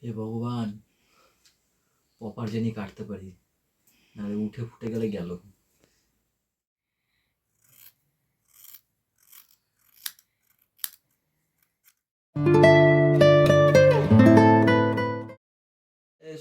হে ভগবান, popper jenny কাটতে পারি, নাহলে উঠে ফুটে গেলে গেল।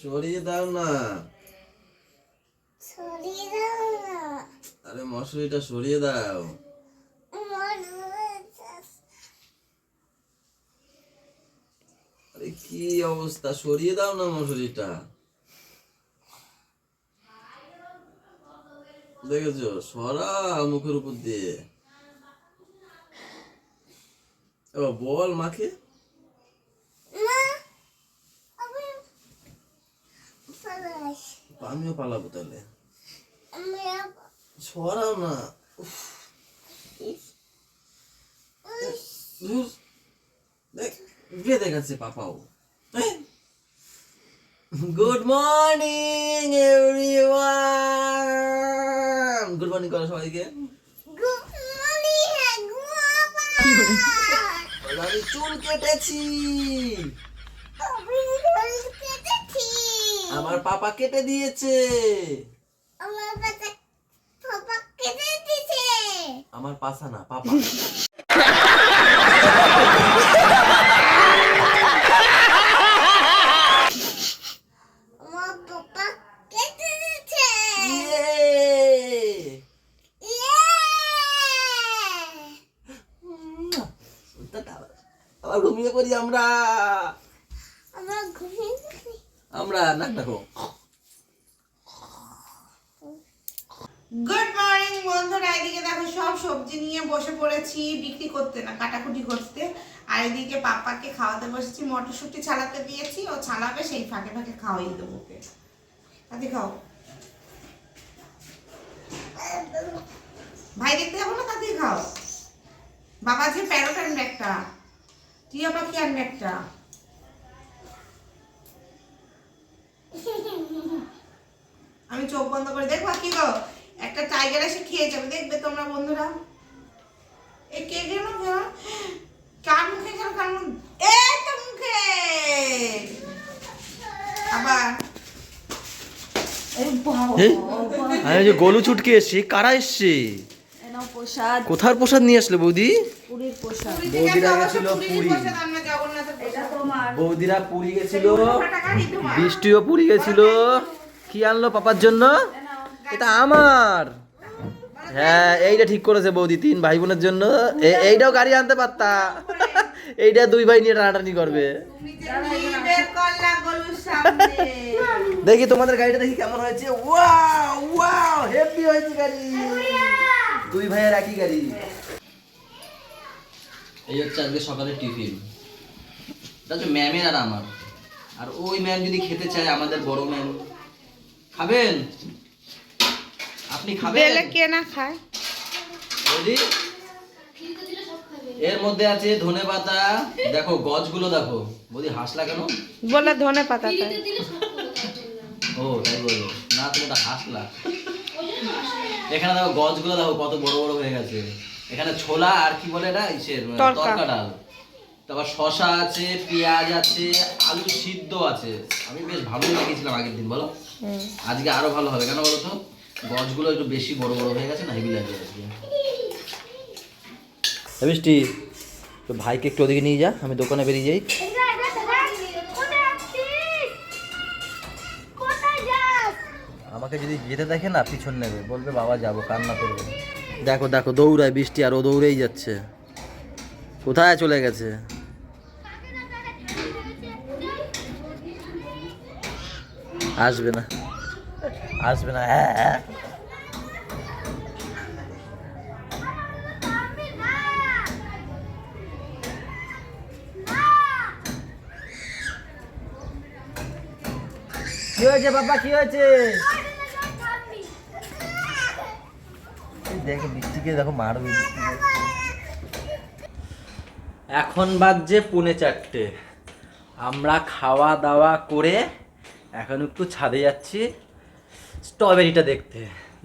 সরিয়ে দাও না, সরিয়ে দাও না। আরে মশারিটা সরিয়ে দাও। আরে কি অবস্থা, সরিয়ে দাও না মশারিটা। দেখেছো, সরা মুখের উপর দিয়ে। এবার বল মাকে। আমিও পালাবো তাহলে, সরাও না। দেখ বেঁধে গেছে পাপাও। Good morning everyone, good morning করো সবাইকে। আমি চুল কেটেছি, আমার পাপা কেটে দিয়েছে। আমার পাছা না, পাপা। আবার ঘুমিয়ে পড়ি আমরা। আমরা নাক দেখো। গুড মর্নিং বন্ধুরা, এদিকে দেখো সব সবজি নিয়ে বসে পড়েছি বিক্রি করতে না, কাটাকুটি করতে। আর এদিকে পাপাকে খাওয়াতে বসেছি, মটরশুঁটি ছাড়াতে দিয়েছি, ও ছাড়াবে, সেই ফাঁকে ফাঁকে খাওয়াই দেবো ওকে। তাতে খাও, ভাই দেখতে যাবো না, তাতে খাও। বাবা যে প্যারোট আনবে একটা, টিয়া পাখি আনবে একটা। আমি চোখ বন্ধ করে দেখবো কি গো, একটা টাইগার এসে খেয়ে যাবে, দেখবে তোমরা বন্ধুরা। এ কে গেল, কার মুখে গেল, কার মুখে, এই তো মুখে আবার। আমি যে গলু ছুটকে এসছি, কারা এসছি? কোথার প্রসাদ নিয়ে আসলে বৌদি? বৌদিরা গেছিল পুরী, বৌদিরা পুরী গেছিল, বৃষ্টিও পুরী গেছিল। কি আনলো পাপার জন্য? এটা আমার। হ্যাঁ, এইটা ঠিক করেছে বৌদি, 3 ভাই বোনের জন্য। এইটাও গাড়ি আনতে পারতা, এইটা 2 ভাই নিয়ে টানাটানি করবে। দেখি তোমাদের গাড়িটা দেখি কেমন হয়েছে। ওয়াও ওয়াও, হেভি হয়েছে গাড়ি, 2 ভাইয়ের একই গাড়ি। এই হচ্ছে আজকে সকালের টিফিন। এটা হচ্ছে ম্যামের আর আমার। আর ওই ম্যাম যদি খেতে চায়, আমাদের বড় ম্যাম। খাবেন? আপনি খাবেন? বেলে কে না খায়? বৌদি, এর মধ্যে আছে ধনেপাতা। দেখো গজগুলো দেখো। বৌদি হাসলা কেন? বলে ধনে পাতা খায়। ও তাই বললো না, তুমি এটা হাসলা। এখানে দেখো গজগুলো দেখো কত বড় বড় হয়ে গেছে। এখানে ছোলা আর কি বলে এটা, ইসের তরকা ডাল। তারপর শসা আছে, পেঁয়াজ আছে, আলু সিদ্ধ আছে। আমি বেশ ভালোই লাগিয়েছিলাম আগের দিন, বলো। আজকে আরো ভালো হবে, কেন বলো তো? গজগুলো একটু বেশি বড় বড় হয়ে গেছে না, হেভি লাগবে আজকে। বৃষ্টি, তো ভাইকে একটু ওদিকে নিয়ে যা, আমি দোকানে বেরিয়ে যাই। আমাকে যদি যেতে দেখে না, পিছন নেবে, বলবে বাবা যাবো, কান্না করবে। দেখো দেখো দৌড়ায় বৃষ্টি, আর ও দৌড়েই যাচ্ছে। কোথায় চলে গেছে? আসবে না, আসবে না। হ্যাঁ হ্যাঁ, কি হয়েছে বাবা, কি হয়েছে? দেখো বৃষ্টিকে দেখো মারবে। এখন বাজছে 3:45। আমরা খাওয়া দাওয়া করে এখন একটু ছাদে যাচ্ছি স্ট্রবেরিটা দেখতে।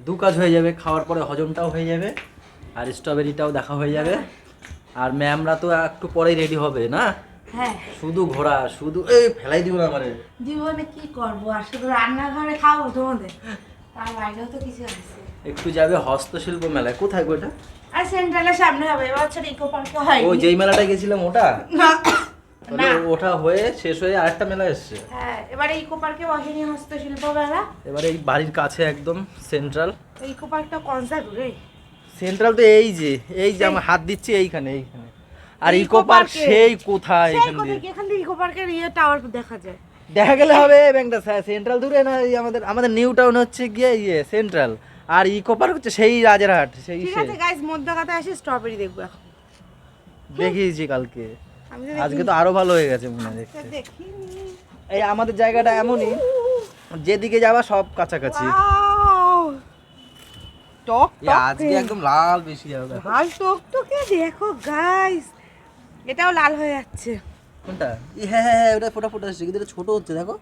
2 কাজ হয়ে যাবে, খাওয়ার পরে হজমটাও হয়ে যাবে, আর স্ট্রবেরিটাও দেখা হয়ে যাবে। আর ম্যামরা তো একটু পরেই রেডি হবে না, হ্যাঁ শুধু ঘোরা, শুধু এই ফেলাই দিব না আমারে। জীবনে কি করবো, আর শুধু রান্নাঘরে খাবো তোমাদের, তার বাইরেও তো কিছু আছে। একটু যাবে হস্তশিল্প মেলায়, কোথায় গো এটা? আর সেন্ট্রালের সামনে হবে, এবার হচ্ছে ইকো পার্কে হয়। ওই যেই মেলাটা গেছিলাম ওটা? না তাহলে ওটা হয়ে শেষ হয়ে আরেকটা মেলা এসছে। হ্যাঁ, এবারে ইকো পার্কে বসেনি হস্তশিল্প মেলা। এবারে এই বাড়ির কাছে একদম সেন্ট্রাল। ইকো পার্কটা কোন সাইড রে? সেন্ট্রাল তো এই যে আমার হাত দিচ্ছি এইখানে। আর ইকো পার্ক সেই কোথায়? এখান থেকে ইকো পার্কের টাওয়ার দেখা যায়। দেখা গেলে হবে ব্যাংকটা সেন্ট্রাল দূরে না, এই আমাদের নিউ টাউন হচ্ছে গিয়ে সেন্ট্রাল, আর ইকো পার্ক হচ্ছে সেই রাজারহাট। সেই ঠিক আছে গাইস, মধ্যখাতে আসি স্ট্রবেরি দেখবো এখন। দেখিয়েছি কালকে, আমি তো আজকে তো আরো ভালো হয়ে গেছে মনে হয় দেখতে। দেখি এই আমাদের জায়গাটা এমনই, যেদিকে যাবা সব কাছাকাছি। টক আজকে একদম লাল বেশি হবে। লাল টকটকে দেখো গাইস, এটাও লাল হয়ে যাচ্ছে। কোনটা? হ্যাঁ, ওটা ফোটা আসছে, কিন্তু এটা ছোট হচ্ছে দেখো।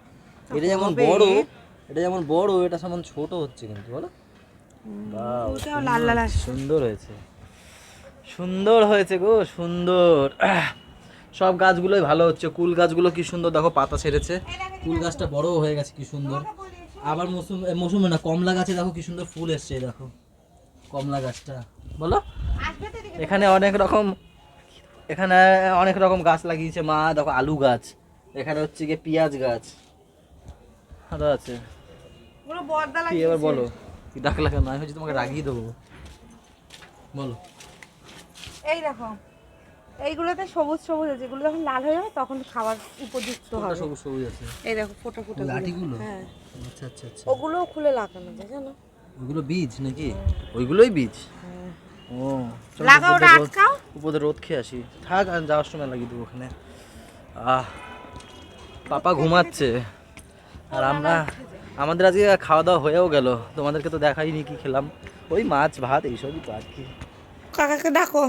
এটা যেমন বড়, এটা সমান ছোট হচ্ছে কিন্তু, বলো। ওটাও লাল লাল আসছে। সুন্দর হয়েছে গো, সুন্দর। সব গাছগুলোই ভালো হচ্ছে। কুল গাছগুলো কি সুন্দর দেখো, পাতা ছেড়েছে। কুল গাছটা বড় হয়ে গেছে কি সুন্দর। আবার মৌসুমে না, কমলা গাছে দেখো কি সুন্দর ফুল এসছে, দেখো কমলা গাছটা, বলো। এখানে অনেক রকম গাছ লাগিয়েছে মা, দেখো আলু গাছ, এখানে হচ্ছে গিয়ে পেঁয়াজ গাছ আরো আছে। পুরো বর্দা কি লাগিয়েছে। এবার বলো, কি ডাকলা কেন? আমি হচ্ছে তোমাকে রাগিয়ে দেবো, বলো। এই দেখো, এইগুলোতে সবুজ সবুজ আছে, যেগুলো যখন লাল হয়ে যাবে তখন খাবার উপযুক্ত হবে। সবুজ আছে, এই দেখো ফোটা ফোটা লাঠিগুলো। হ্যাঁ, আচ্ছা। ওগুলোও খুলে লাগানো যায় জানো। ওইগুলো বীজ নাকি? ওইগুলোই বীজ। ও চলো লাগাও, ওটা আটকাও। উপরে রোদ খেয়ে আসি, থাক আর যাওয়ার সময় লাগিয়ে দেবো ওখানে। পাপা ঘুমাচ্ছে, আর আমাদের আজকে খাওয়া দাওয়া হয়েও গেল। তোমাদেরকে তো দেখাইনি কি খেলাম, ওই মাছ ভাত এইসবই তো আর কি। কাকাকে ডাকো।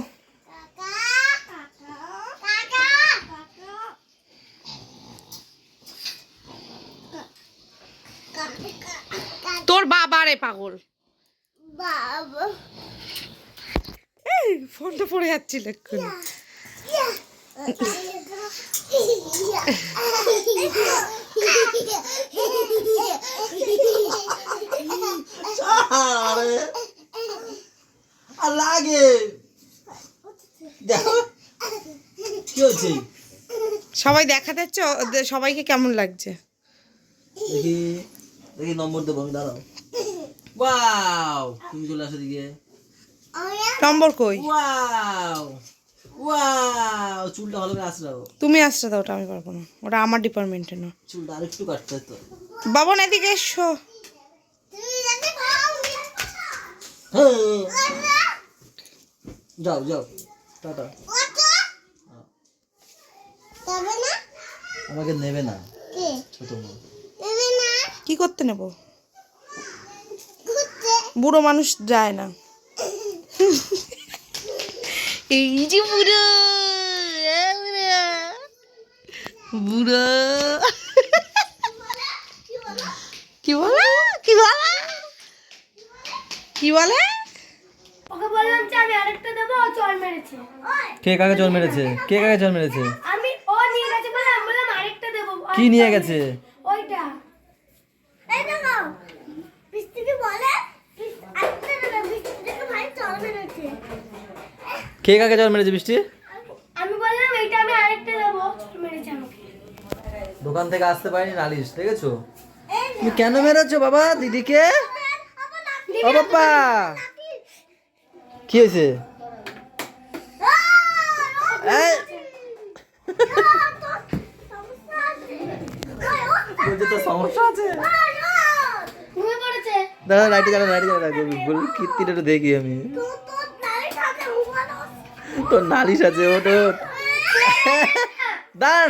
তোর বাবা রে পাগল, এই ফোনটা পড়ে যাচ্ছিল এক্ষুনি। লাগে দেখো কি হচ্ছে, সবাই দেখা যাচ্ছে, সবাইকে কেমন লাগছে দেখি নম্বর দেবো আমি, দাঁড়াও। ওয়াও, তুমি চলে আসো দিকে। নম্বর কই? ওয়াও, চুলটা ভালো করে আসরাও। তুমি আসতে দাও, ওটা আমি পারবো না, ওটা আমার ডিপার্টমেন্টে না। চুলটা আরেকটু কাটতে তো। বাবন এদিকে এসো। যাও টাটা। আমাকে নেবে না ছোট মা। কি করতে নেব? বুড়ো মানুষ যায় না। এই যে বুড়ো বুড়ো কি বলে ওকে বললাম যে আমি আরেকটা দেবো, ও চল মেরেছে। কে কাকে জল মেরেছে? আমি ও নিয়ে গেছে বলে আমি বললাম আরেকটা দেবো। কি নিয়ে গেছে? ওইটা। এই দেখো, বৃষ্টিকে বলে আরেকটা দেবো, বৃষ্টিকে ভাই চল মেরেছে। কে কাকে জল মেরেছে বৃষ্টি? আমি বললাম এইটা আমি আরেকটা দেবো, মেরেছে আমাকে। দোকান থেকে আসতে পারিনি, নালিশ, দেখেছো? তুমি কেন মেরেছো বাবা দিদিকে? ও বাবা, কি হয়েছে? তো সমস্যা আছে। ঘুমিয়ে পড়েছে। দাঁড়া, লাইটে জ্বালা কীর্তিটা একটু দেখি আমি। তোর নালিশ আছে ও তোর। দাঁড়া,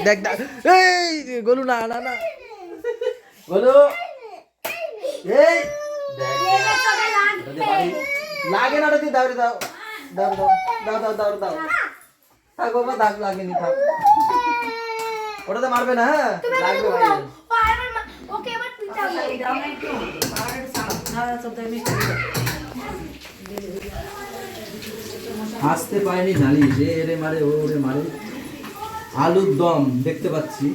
দেখ এই গোলু, না গোলু, এই লাগে না, দাও থাক বাবা, দাগ লাগেনি, থাক। ওটাতে মারবে না, হ্যাঁ লাগবে ভাই। ওকে এবার পিটাবো। আসতে পায়নি নালিশ, এরে মারে ওরে মারে। আলুর দম দেখতে পাচ্ছি,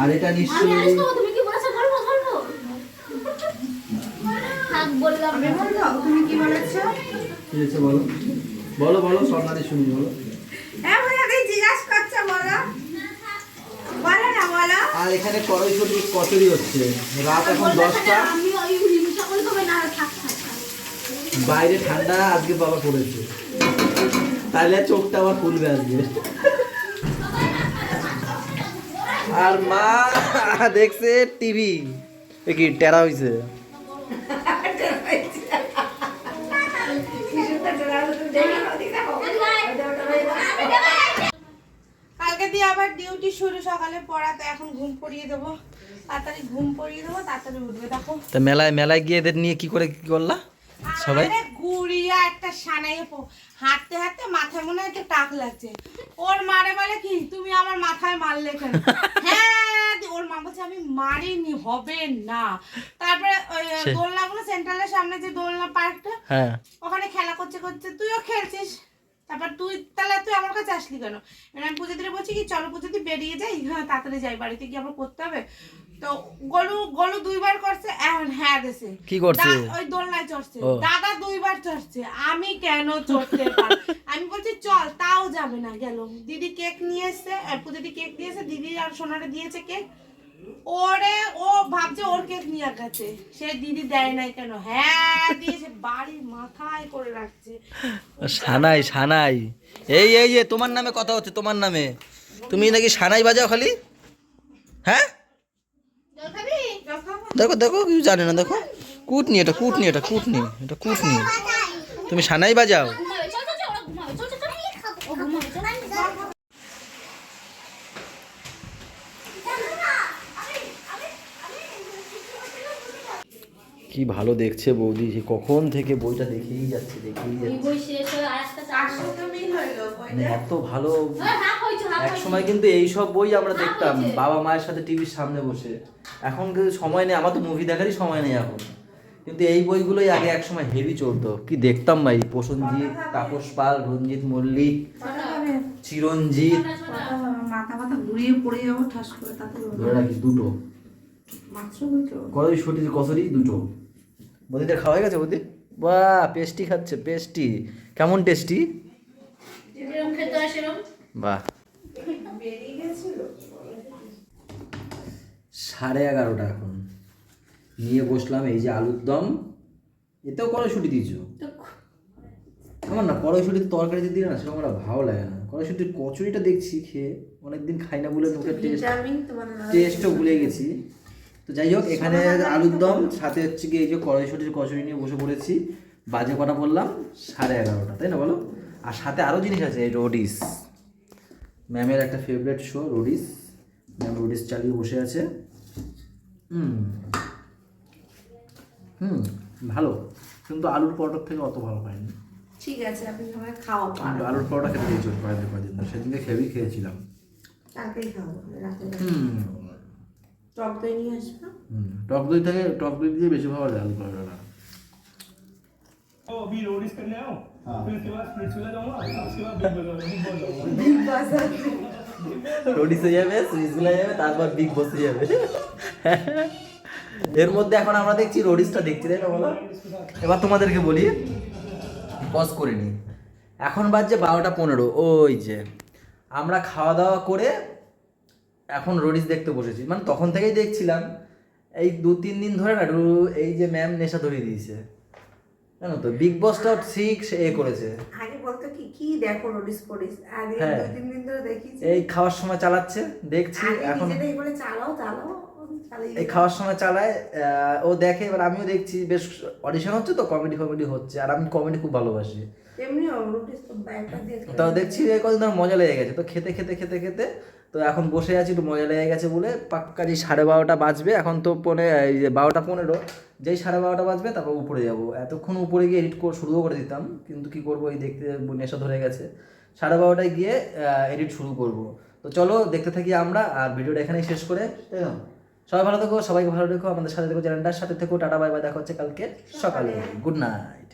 আর এটা নিশ্চয়ই তুমি কি বলেছো? বলবো বলবো থাক বললাম। আমি বলবো তুমি কি বলেছো? কি হয়েছে বলো, বলো বলো, স্বর্ণাদি শুনি বলো। হ্যাঁ ভাইয়া জিজ্ঞাসা করছো, বলো বলো না বলো। আর এখানে কড়াইশুঁটি কচুরি হচ্ছে, রাত এখন 10টা, আমি ওই সকল কবে না থাক থাক থাক। বাইরে ঠান্ডা, আজকে বাবা পড়েছে, তাহলে চোখটা আবার ফুলবে আজকে। আর মা দেখছে টিভি, কি টেরা হইছে। কালকে দিয়ে আবার ডিউটি শুরু, সকালে পড়াতে, এখন ঘুম পড়িয়ে দেবো, তাড়াতাড়ি ঘুম পড়িয়ে দেবো, তাড়াতাড়ি উঠবে। দেখো তা মেলায় গিয়ে এদের নিয়ে কি করে কি করলা সবাই? আরে গুড়িয়া একটা সানাই হাঁটতে হাঁটতে মাথায় মনে হয় একটা টাক লাগছে। ওর মারে বলে কি তুমি আমার মাথায় মারলে কেন? হ্যাঁ ওর মা বলছে আমি মারিনি, হবে না। তারপরে ওই দোলনাগুলো সেন্ট্রালের সামনে যে দোলনা পার্কটা, হ্যাঁ, ওখানে খেলা করতে করতে তুইও খেলছিস, তারপর তুই আমার কাছে আসলি কেন? এবার আমি পুজো দিলে বলছি কি চলো পুজো দিয়ে বেরিয়ে যাই, হ্যাঁ তাড়াতাড়ি যাই, বাড়িতে গিয়ে আবার করতে হবে। তো গলু 2বার করছে, এখন হ্যাঁ দেশে কি করছে? ওই দোলনায় চড়ছে, ও। দাদা 2বার চড়ছে, আমি কেন চড়তে পারি? আমি বলছি চল, তাও যাবে না, গেল। দিদি কেক নিয়ে এসছে, দিদি কেক নিয়ে এসে, দিদি আর সোনারে দিয়েছে কেক, ওরে ও ভাবছে ওর কেক নিয়ে গেছে, সে দিদি দেয় নাই কেন? হ্যাঁ দিয়েছে, বাড়ির মাথায় করে রাখছে। সানাই এই তোমার নামে কথা হচ্ছে, তোমার নামে। তুমি নাকি সানাই বাজাও খালি, হ্যাঁ? জল খাবি? দেখো দেখো, কিছু জানে না, দেখো কুটনি, এটা কুটনি, তুমি সানাই বাজাও। ঘুমাবে চল চল চল, ওরা ঘুমাবে চল চল চল। ও ঘুমাবে চল। কি ভালো দেখছে বৌদি, যে কখন থেকে বইটা দেখেই যাচ্ছে। এই বই শেষ হয়ে আরেকটা চার মানে এত ভালো। হাফ হইছে হাফ এক সময় কিন্তু এইসব বই আমরা দেখতাম বাবা মায়ের সাথে টিভির সামনে বসে, এখন কিন্তু সময় নেই, আমার তো মুভি দেখারই সময় নেই এখন। কিন্তু এই বইগুলোই আগে এক সময় হেভি চলতো, কি দেখতাম ভাই, প্রসেনজিৎ, তাপস পাল, রঞ্জিত মল্লিক, চিরঞ্জিত। মাথা ঘুরিয়ে পড়ে যাবো ঠাস করে, তাতে ধরে রাখি দুটো মাত্র দুটো। কড়াইশুঁটির কচুরি দুটো। বৌদিদের খাওয়া হয়ে গেছে? বৌদি বাহ, পেস্টি খাচ্ছে, পেস্টি কেমন টেস্টি? যেরকম খেতে হয় সেরকম। বাহ। বেরিয়ে গেছিল 11:30 এখন নিয়ে বসলাম, এই যে আলুর দম, এতেও কড়াইশুঁটি দিয়েছো? আমার না কড়াইশুঁটির তরকারি যদি দিলে না সেরকম আমার ভালো লাগে না। কড়াইশুঁটির কচুরিটা দেখছি খেয়ে, অনেকদিন খাই না বলে মুখের টেস্টও ভুলে গেছি। তো যাই হোক, এখানে আলুর দম সাথে হচ্ছে কি এই যে কড়াইশুঁটির কচুরি নিয়ে বসে পড়েছি। বাজে কটা বললাম? 11:30, তাই না বলো? আর সাথে আরও জিনিস আছে, এই রোডিস, ম্যামের একটা favourite show Roadies, ma'am Roadies চালিয়ে বসে আছে। ভালো, কিন্তু আলুর পরোটার থেকে অত ভালো পাইনি। ঠিক আছে, আপনি আমাকে খাওয়া কিন্তু আলুর পরোটা খেতে দিয়েছিল কয়েকদিন ধরে, সেদিনকে হেভি খেয়েছিলাম। কালকেই খাবো রাতে। টক দই নিয়ে আসবো। টক দই দিয়ে বেশি ভালো লাগে আলু পরোটাটা। अभी रोडिस करने आओ, फिर उसके बाद स्पिरिचुअल जाऊंगा, उसके बाद बिग बॉस जाऊंगा। রোডিসে যাবে, সুইচগুলো যাবে, তারপর বিগ বসে যাবে। এর মধ্যে এখন আমরা দেখছি রোডিসটা দেখছি, তাই না বলো? এবার তোমাদেরকে বলি, পজ করে নি, এখন বাজছে 12:15। ওই যে আমরা খাওয়া দাওয়া করে এখন রোডিস দেখতে বসেছি, মানে তখন থেকেই দেখছিলাম। এই 2-3 দিন ধরে না এই যে ম্যাম নেশা ধরিয়ে দিয়েছে, জানো তো, বিগ বসটা 6 করেছে। আগে বলতো কি কি দেখো রোডিস পড়িস, আগে হ্যাঁ। 2-3 দিন ধরে দেখিছি। এই খাওয়ার সময় চালাচ্ছে, দেখছি এখন নিজেটাই বলে চালাও চালিয়ে এই খাওয়ার সময় চালায়, ও দেখে, এবার আমিও দেখছি, বেশ অডিশন হচ্ছে তো, কমেডি হচ্ছে, আর আমি কমেডি খুব ভালোবাসি। এমনি রোডিস তো ব্যাগটা দিয়ে তাও দেখছি এই কদিন ধরে মজা লেগে গেছে, তো খেতে তো এখন বসে আছি, একটু মজা লেগে গেছে বলে পাক্কা যে 12:30 বাজবে, এখন তো এই যে 12:15, যেই 12:30 বাজবে তারপর উপরে যাবো। এতক্ষণ উপরে গিয়ে এডিট শুরুও করে দিতাম, কিন্তু কি করবো, এই দেখতে নেশা ধরে গেছে, 12:30 গিয়ে এডিট শুরু করব। তো চলো দেখতে থাকি আমরা, আর ভিডিওটা এখানেই শেষ করে, তাই না? সবাই ভালো থেকো, সবাইকে ভালো রেখো, আমাদের সাথে থেকো, চ্যানেলটার সাথে থেকো। টাটা বাই বাই, দেখা হচ্ছে কালকে সকালে। Good night.